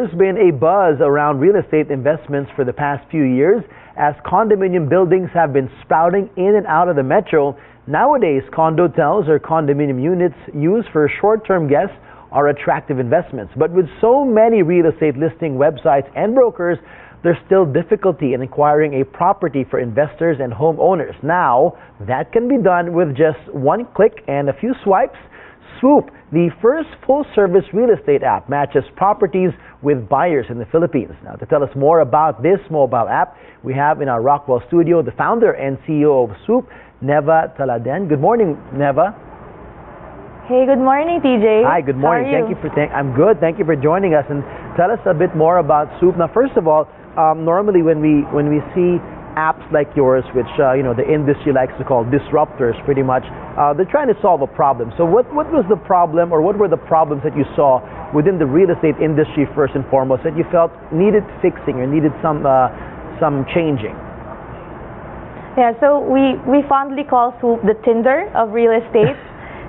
There's been a buzz around real estate investments for the past few years as condominium buildings have been sprouting in and out of the metro. Nowadays, condotels or condominium units used for short-term guests are attractive investments. But with so many real estate listing websites and brokers, there's still difficulty in acquiring a property for investors and homeowners. Now, that can be done with just one click and a few swipes. Swoop, the first full-service real estate app, matches properties with buyers in the Philippines. Now, to tell us more about this mobile app, we have in our Rockwell studio the founder and CEO of Swoop, Neva Talladen. Good morning, Neva. Hey, good morning, TJ. Hi, good morning. I'm good. Thank you for joining us, and tell us a bit more about Swoop. Now, first of all, normally when we see apps like yours, which the industry likes to call disruptors, pretty much, they're trying to solve a problem. So what was the problem, or what were the problems that you saw within the real estate industry first and foremost that you felt needed fixing or needed some changing? Yeah, so we fondly call Swoop the Tinder of real estate.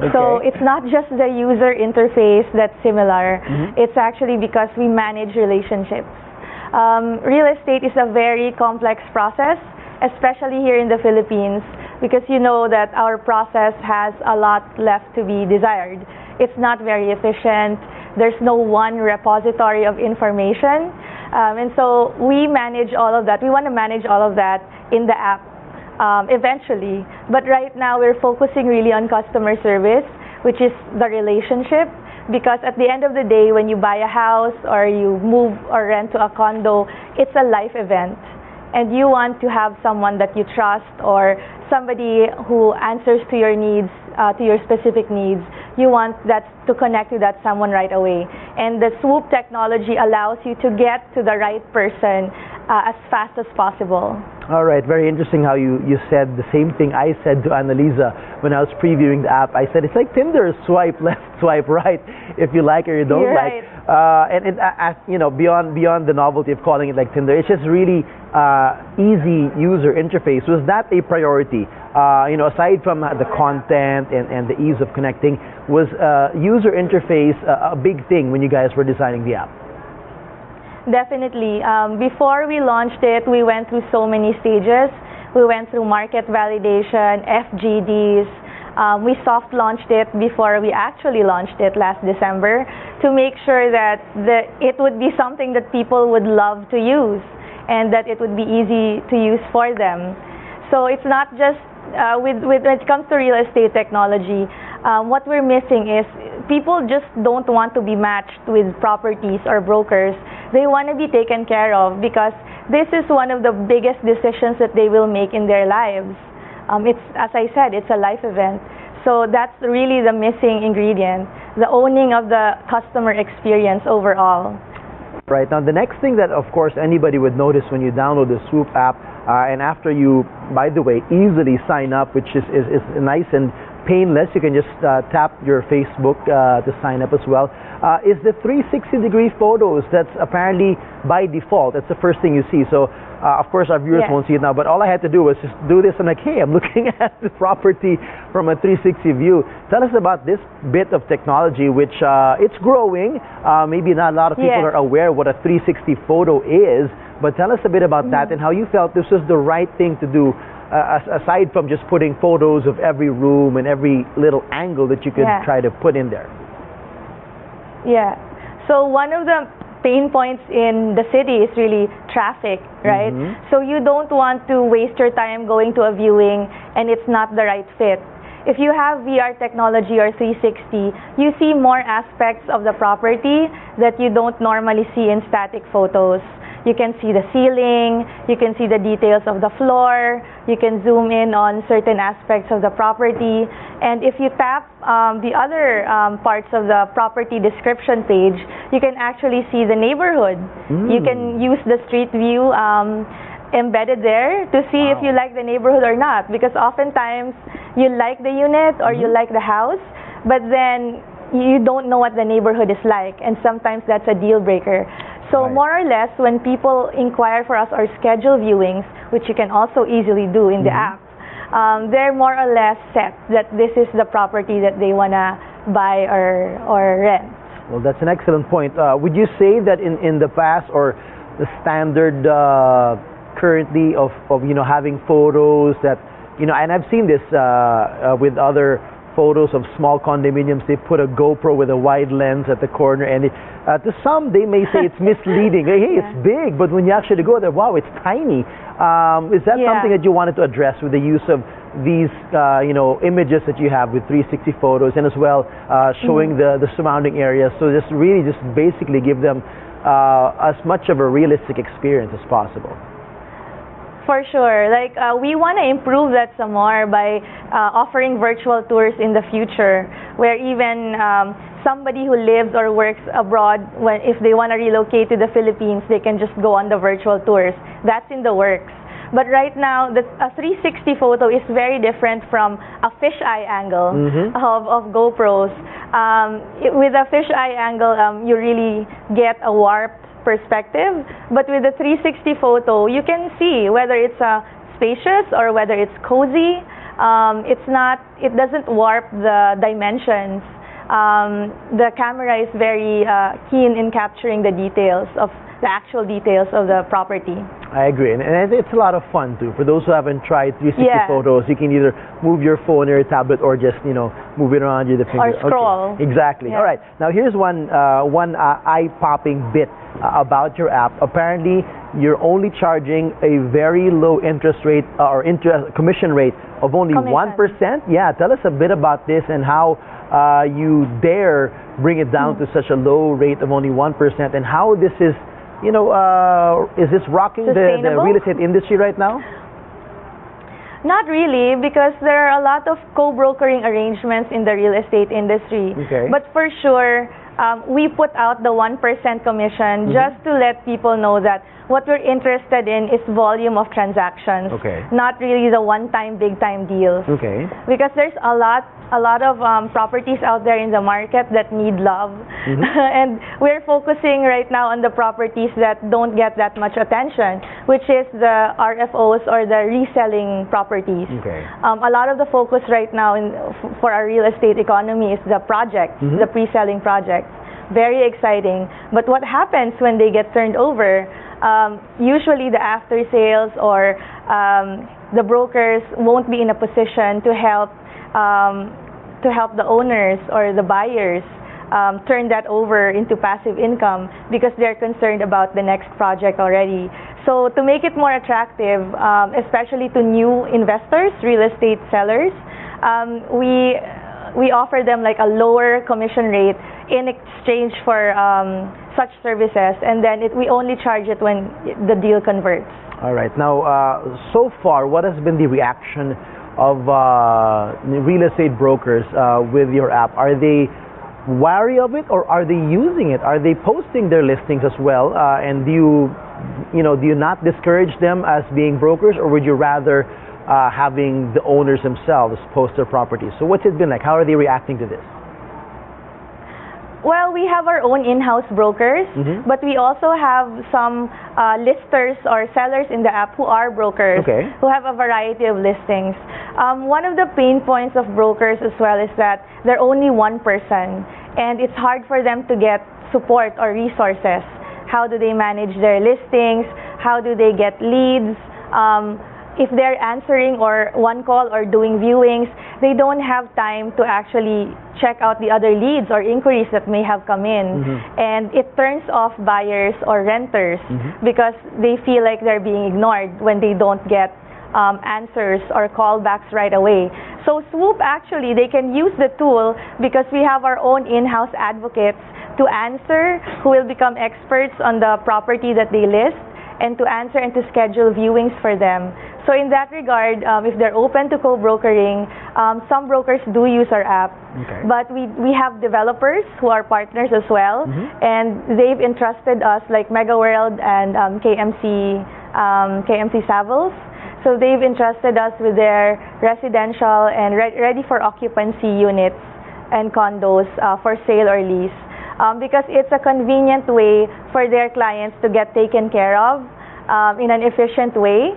Okay. So it's not just the user interface that's similar. It's actually because we manage relationships. Real estate is a very complex process, especially here in the Philippines, because you know that our process has a lot left to be desired. It's not very efficient. There's no one repository of information. And so we manage all of that. We want to manage all of that in the app eventually. But right now we're focusing really on customer service, which is the relationship. Because at the end of the day, when you buy a house or you move or rent to a condo, it's a life event. And you want to have someone that you trust or somebody who answers to your needs, to your specific needs. You want that to connect with that someone right away. And the Swoop technology allows you to get to the right person as fast as possible. All right, very interesting how you said the same thing I said to Annalisa when I was previewing the app. I said it's like Tinder, swipe left, swipe right, if you like or you don't You're like. right. And beyond the novelty of calling it like Tinder, it's just really easy user interface. Was that a priority? Aside from the content and the ease of connecting, was user interface a big thing when you guys were designing the app? Definitely. Before we launched it, we went through so many stages. We went through market validation, FGDs. We soft launched it before we actually launched it last December to make sure that it would be something that people would love to use and that it would be easy to use for them. So it's not just when it comes to real estate technology, what we're missing is people just don't want to be matched with properties or brokers. They want to be taken care of because this is one of the biggest decisions that they will make in their lives. It's, as I said, it's a life event. So that's really the missing ingredient, the owning of the customer experience overall. Right. Now, the next thing that, of course, anybody would notice when you download the Swoop app, and after you, by the way, easily sign up, which is nice and painless, you can just tap your Facebook to sign up as well, is the 360-degree photos. That's apparently by default. That's the first thing you see. So, of course, our viewers won't see it now, but all I had to do was just do this. I'm like, hey, I'm looking at the property from a 360 view. Tell us about this bit of technology, which it's growing. Maybe not a lot of people are aware what a 360 photo is, but tell us a bit about that and how you felt this was the right thing to do, aside from just putting photos of every room and every little angle that you could try to put in there. Yeah. So one of the pain points in the city is really traffic, right? So you don't want to waste your time going to a viewing and it's not the right fit. If you have VR technology or 360, you see more aspects of the property that you don't normally see in static photos. You can see the ceiling, you can see the details of the floor, you can zoom in on certain aspects of the property, and if you tap the other parts of the property description page, you can actually see the neighborhood. You can use the street view embedded there to see if you like the neighborhood or not, because oftentimes you like the unit or you like the house, but then you don't know what the neighborhood is like, and sometimes that's a deal breaker. So more or less, when people inquire for us or schedule viewings, which you can also easily do in the app, they're more or less set that this is the property that they want to buy or rent. Well, that's an excellent point. Would you say that in the past, or the standard currently of having photos that, and I've seen this with other photos of small condominiums, they put a GoPro with a wide lens at the corner, and to some they may say it's misleading. Hey, it's big, but when you actually go there, wow, it's tiny. Is that something that you wanted to address with the use of these images that you have with 360 photos, and as well showing the surrounding areas, so just basically give them as much of a realistic experience as possible? For sure. Like, we want to improve that some more by offering virtual tours in the future, where even somebody who lives or works abroad, if they want to relocate to the Philippines, they can just go on the virtual tours. That's in the works. But right now, a 360 photo is very different from a fisheye angle of GoPros. With a fisheye angle, you really get a warped perspective, but with the 360 photo, you can see whether it's spacious or whether it's cozy. It doesn't warp the dimensions. The camera is very keen in capturing the actual details of the property. I agree, and it's a lot of fun too. For those who haven't tried 360 photos, you can either move your phone or your tablet, or just move it around with the finger. Or scroll. Okay. Exactly. Yeah. All right. Now here's one eye-popping bit about your app. Apparently, you're only charging a very low interest rate or commission rate of only 1%. Yeah. Tell us a bit about this and how you dare bring it down to such a low rate of only 1%, and how this is. Is this rocking the real estate industry right now? Not really, because there are a lot of co-brokering arrangements in the real estate industry. Okay. But for sure, we put out the 1% commission just to let people know that what we're interested in is volume of transactions, not really the one-time, big-time deals. Okay. Because there's a lot of properties out there in the market that need love. And we're focusing right now on the properties that don't get that much attention, which is the RFOs, or the reselling properties. Okay. A lot of the focus right now for our real estate economy is the projects, the pre-selling projects. Very exciting. But what happens when they get turned over? Usually the after sales or the brokers won't be in a position to help the owners or the buyers turn that over into passive income, because they're concerned about the next project already. So to make it more attractive, especially to new investors, real estate sellers, we offer them like a lower commission rate in exchange for such services, and then we only charge it when the deal converts. All right. Now, so far, what has been the reaction of real estate brokers with your app? Are they wary of it, or are they using it? Are they posting their listings as well? And do you not discourage them as being brokers, or would you rather having the owners themselves post their properties? So what's it been like? How are they reacting to this? Well, we have our own in-house brokers, but we also have some listers or sellers in the app who are brokers, who have a variety of listings. One of the pain points of brokers as well is that they're only one person, and it's hard for them to get support or resources. How do they manage their listings? How do they get leads? If they're answering or one call or doing viewings, they don't have time to actually check out the other leads or inquiries that may have come in. And it turns off buyers or renters because they feel like they're being ignored when they don't get answers or callbacks right away. So Swoop, actually, they can use the tool because we have our own in-house advocates to answer, who will become experts on the property that they list, and to answer and to schedule viewings for them. So in that regard, if they're open to co-brokering, some brokers do use our app. But we have developers who are partners as well, and they've entrusted us, like MegaWorld and KMC Savills. So they've entrusted us with their residential and ready for occupancy units and condos for sale or lease. Because it's a convenient way for their clients to get taken care of in an efficient way.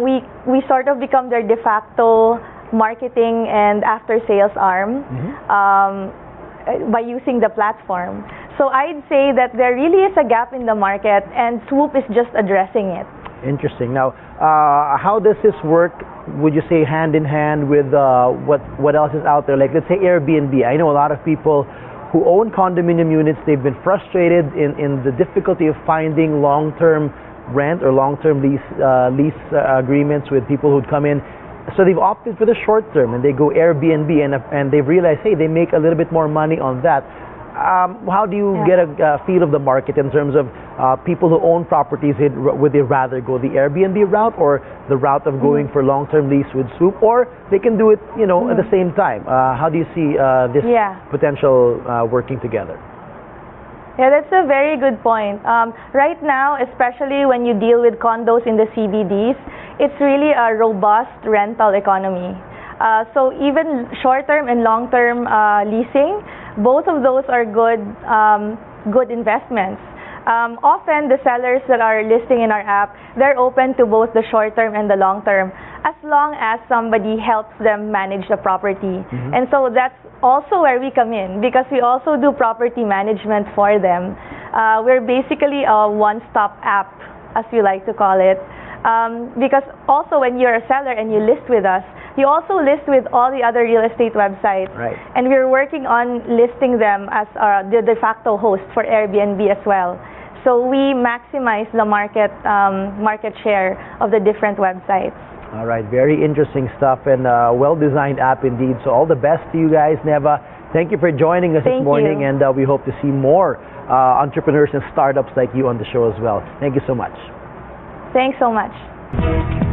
We sort of become their de facto marketing and after-sales arm by using the platform. So I'd say that there really is a gap in the market, and Swoop is just addressing it. Interesting. Now, how does this work? Would you say hand in hand with what else is out there? Like, let's say Airbnb. I know a lot of people who own condominium units. They've been frustrated in the difficulty of finding long-term rent or long-term lease agreements with people who'd come in. So they've opted for the short term, and they go Airbnb, and they've realized, hey, they make a little bit more money on that. How do you get a feel of the market in terms of people who own properties? Would they rather go the Airbnb route or the route of going for long-term lease with Swoop, or they can do it, at the same time? How do you see this potential working together? Yeah, that's a very good point. Right now, especially when you deal with condos in the CBDs, it's really a robust rental economy. So even short-term and long-term leasing, both of those are good investments. Often the sellers that are listing in our app, they're open to both the short-term and the long-term, as long as somebody helps them manage the property. And so that's also where we come in, because we also do property management for them. We're basically a one-stop app, as we like to call it. Because also when you're a seller and you list with us, you also list with all the other real estate websites. Right. And we're working on listing them as the de facto host for Airbnb as well. So we maximize the market share of the different websites. All right, very interesting stuff, and well-designed app indeed. So all the best to you guys, Neva. Thank you for joining us this morning, and we hope to see more entrepreneurs and startups like you on the show as well. Thank you so much. Thanks so much.